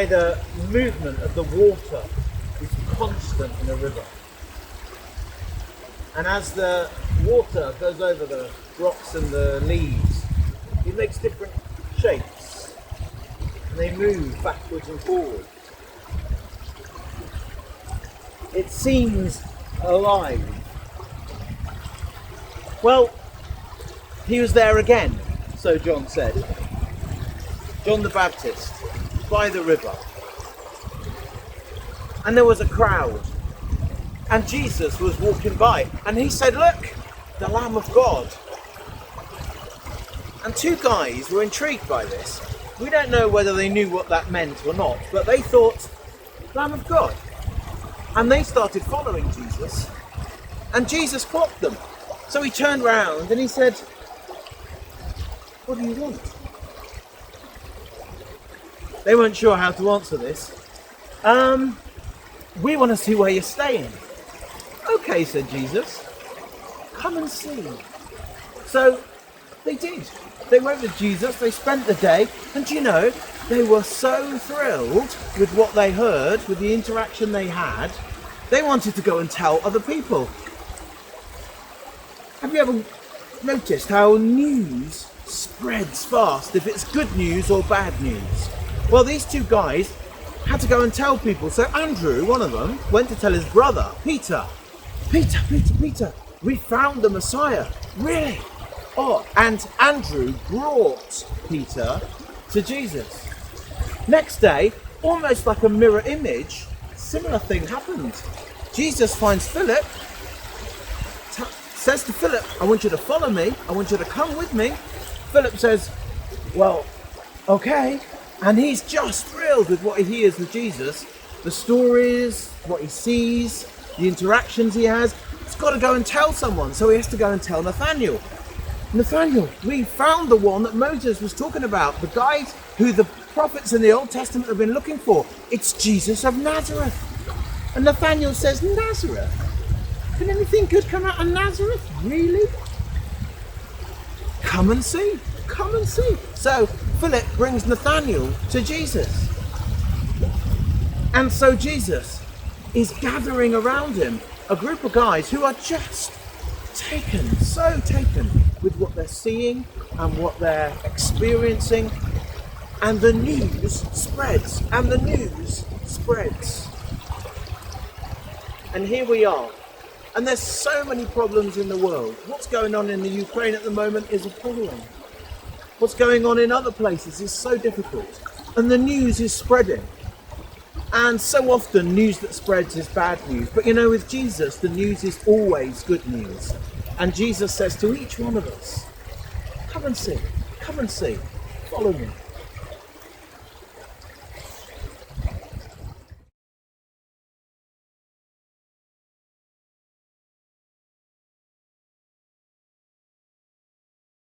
why the movement of the water is constant in a river. And as the water goes over the rocks and the leaves, it makes different shapes. And they move backwards and forwards. It seems alive. Well, he was there again, so John said. John the Baptist, by the river. And there was a crowd. And Jesus was walking by. And he said, "Look, the Lamb of God." And two guys were intrigued by this. We don't know whether they knew what that meant or not, but they thought, "Lamb of God." And they started following Jesus. And Jesus clocked them. So he turned round and he said, "What do you want?" They weren't sure how to answer this. "We want to see where you're staying." "Okay," said Jesus. "Come and see." So they did. They went with Jesus, they spent the day, and you know, they were so thrilled with what they heard, with the interaction they had, they wanted to go and tell other people. Have you ever noticed how news spreads fast, if it's good news or bad news? Well, these two guys had to go and tell people. So Andrew, one of them, went to tell his brother, Peter, "We found the Messiah." "Really?" "Oh," and Andrew brought Peter to Jesus. Next day, almost like a mirror image, similar thing happened. Jesus finds Philip, says to Philip, "I want you to follow me. I want you to come with me." Philip says, "Well, okay." And he's just thrilled with what he hears with Jesus, the stories, what he sees, the interactions he has. He's got to go and tell someone, so he has to go and tell Nathaniel. "Nathaniel, we found the one that Moses was talking about, the guy who the prophets in the Old Testament have been looking for. It's Jesus of Nazareth." And Nathaniel says, "Nazareth? Can anything good come out of Nazareth? Really? Come and see. Come and see." So Philip brings Nathaniel to Jesus. And so Jesus is gathering around him a group of guys who are just so taken with what they're seeing and what they're experiencing. And the news spreads, and the news spreads. And here we are. And there's so many problems in the world. What's going on in the Ukraine at the moment is appalling. What's going on in other places is so difficult. And the news is spreading. And so often news that spreads is bad news. But you know, with Jesus, the news is always good news. And Jesus says to each one of us, "Come and see, follow me."